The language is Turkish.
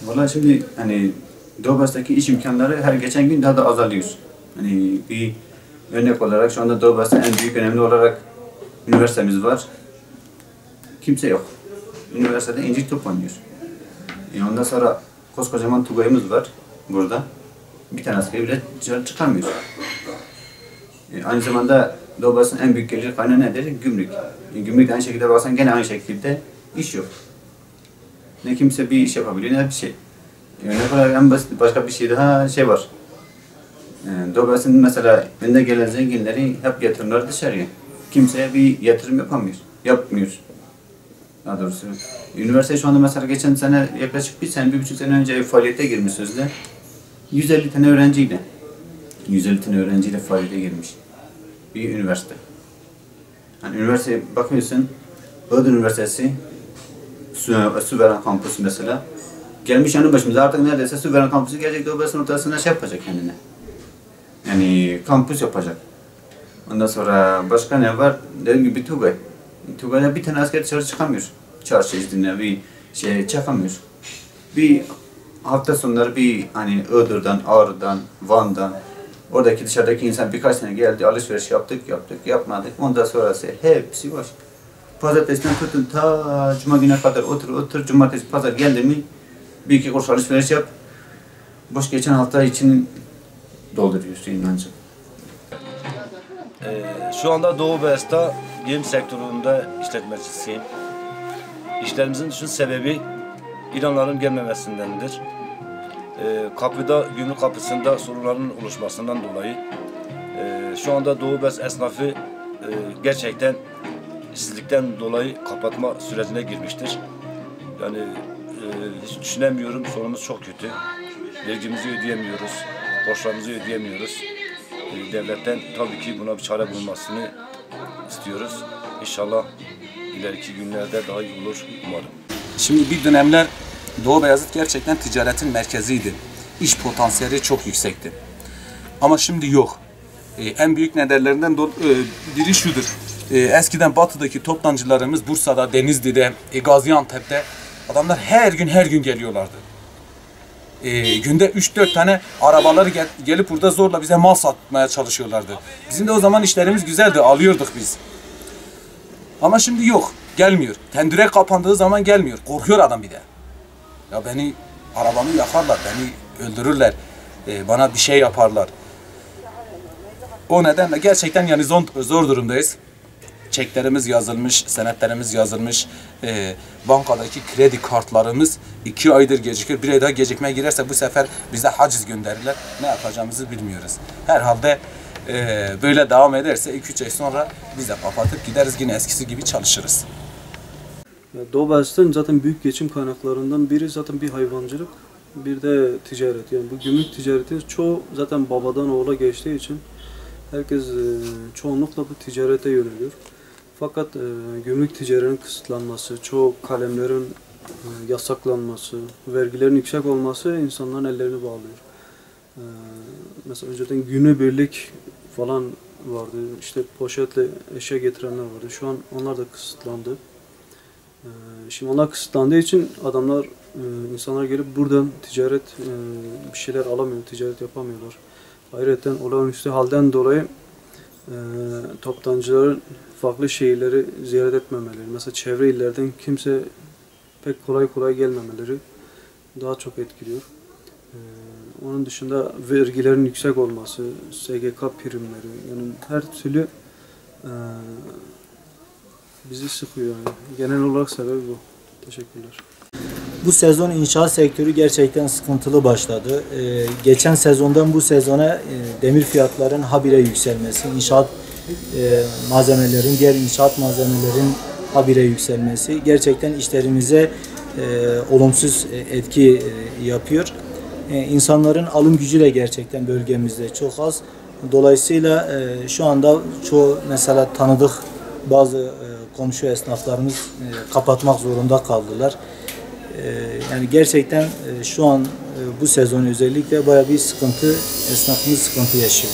Vallahi şimdi hani Doğu-Bas'taki iş imkanları her geçen gün daha da azalıyor. Hani bir örnek olarak şu anda Doğu-Bas'ta en büyük önemli olarak üniversitemiz var. Kimse yok. Üniversitede incir toplanıyor. Ondan sonra koskocaman Tugay'ımız var burada. Bir tane askeri bile dışarı çıkarmıyor. Aynı zamanda Doğu-Bas'ın en büyük gelir kaynağı nedir? Gümrük. Gümrük aynı şekilde baksan gene aynı şekilde iş yok. Ne kimse bir iş yapabiliyor ne bir şey. Örnek olarak en basit başka bir şey daha var. Doğu-Bas'ın mesela önde gelen zenginleri hep yatırımlar dışarıya. Kimseye bir yatırım yapmıyor. Daha doğrusu. Üniversite şu anda mesela geçen sene yaklaşık 1,5 sene önce faaliyete girmiş sözde. 150 tane öğrenciyle. 150 tane öğrenciyle faaliyete girmiş. Bir üniversite. Hani üniversiteye bakıyorsun, Iğdır Üniversitesi, Süveren Kampüsü mesela. Gelmiş yanı başımıza artık neredeyse Süveren Kampüsü gelecek Doğu-Bas'ın ortasına yapacak kendine. Yani kampüs yapacak. Ondan sonra başka ne var? Dediğim gibi Tugay. Tugay'da bir tane asker dışarı çıkamıyor. Çarşı iznine bir şey çıkamıyor. Bir hafta sonları bir hani Iğdır'dan, Ağrı'dan, Van'dan oradaki dışarıdaki insan birkaç sene geldi, alışveriş yaptık, yapmadık. Ondan sonrası hepsi boş. Pazartesiden tutun ta Cuma gününe kadar otur, Cumartesi, Pazar geldi mi bir iki kuruş alışveriş yap. Boş geçen hafta için dolduruyorsun inancı. Şu anda Doğu-Bas'ta giyim sektöründe işletmecisiyim. İşlerimizin düşün sebebi İranların gelmemesindendir. Gümrük kapısında sorunların oluşmasından dolayı şu anda Doğu-Bas esnafı gerçekten işsizlikten dolayı kapatma sürecine girmiştir. Yani hiç düşünemiyorum, sonumuz çok kötü. Vergimizi ödeyemiyoruz, borçlarımızı ödeyemiyoruz. Devletten tabii ki buna bir çare bulmasını istiyoruz. İnşallah ileriki günlerde daha iyi olur umarım. Şimdi bir dönemler Doğu Beyazıt gerçekten ticaretin merkeziydi. İş potansiyeli çok yüksekti. Ama şimdi yok. En büyük nedenlerinden biri şudur. Eskiden batıdaki toptancılarımız Bursa'da, Denizli'de, Gaziantep'te adamlar her gün geliyorlardı. Günde 3-4 tane arabaları gelip burada zorla bize mal satmaya çalışıyorlardı. Bizim de o zaman işlerimiz güzeldi, alıyorduk biz. Ama şimdi yok, gelmiyor. Tendüre kapandığı zaman gelmiyor. Korkuyor adam bir de. Ya arabamı yakarlar, beni öldürürler, bana bir şey yaparlar. O nedenle gerçekten yani zor durumdayız. Çeklerimiz yazılmış, senetlerimiz yazılmış, bankadaki kredi kartlarımız 2 aydır gecikiyor. 1 ay daha gecikmeye girerse bu sefer bize haciz gönderirler. Ne yapacağımızı bilmiyoruz. Herhalde böyle devam ederse 2-3 ay sonra biz de kapatıp gideriz, yine eskisi gibi çalışırız. Doğu-Bas'ın zaten büyük geçim kaynaklarından biri zaten bir hayvancılık, bir de ticaret. Yani bu gümrük ticareti çoğu zaten babadan oğula geçtiği için herkes çoğunlukla bu ticarete yöneliyor. Fakat gümrük ticaretinin kısıtlanması, çoğu kalemlerin yasaklanması, vergilerin yüksek olması insanların ellerini bağlıyor. Mesela önceden günübirlik falan vardı, işte poşetle eşya getirenler vardı. Şu an onlar da kısıtlandı. Şimdi onlar kısıtlandığı için insanlar gelip buradan bir şeyler alamıyor, ticaret yapamıyorlar. Ayrıca olağanüstü halden dolayı toptancıların farklı şehirleri ziyaret etmemeleri, mesela çevre illerden kimse pek kolay gelmemeleri daha çok etkiliyor. Onun dışında vergilerin yüksek olması, SGK primleri, yani her türlü bizi sıkıyor. Yani. Genel olarak sebebi bu. Teşekkürler. Bu sezon inşaat sektörü gerçekten sıkıntılı başladı. Geçen sezondan bu sezona demir fiyatların habire yükselmesi, inşaat malzemelerin, diğer inşaat malzemelerin habire yükselmesi gerçekten işlerimize olumsuz etki yapıyor. İnsanların alım gücü de gerçekten bölgemizde çok az. Dolayısıyla şu anda çoğu mesela tanıdık bazı komşu esnaflarımız kapatmak zorunda kaldılar. Yani gerçekten şu an bu sezon özellikle bayağı bir sıkıntı, esnafımız sıkıntı yaşıyor.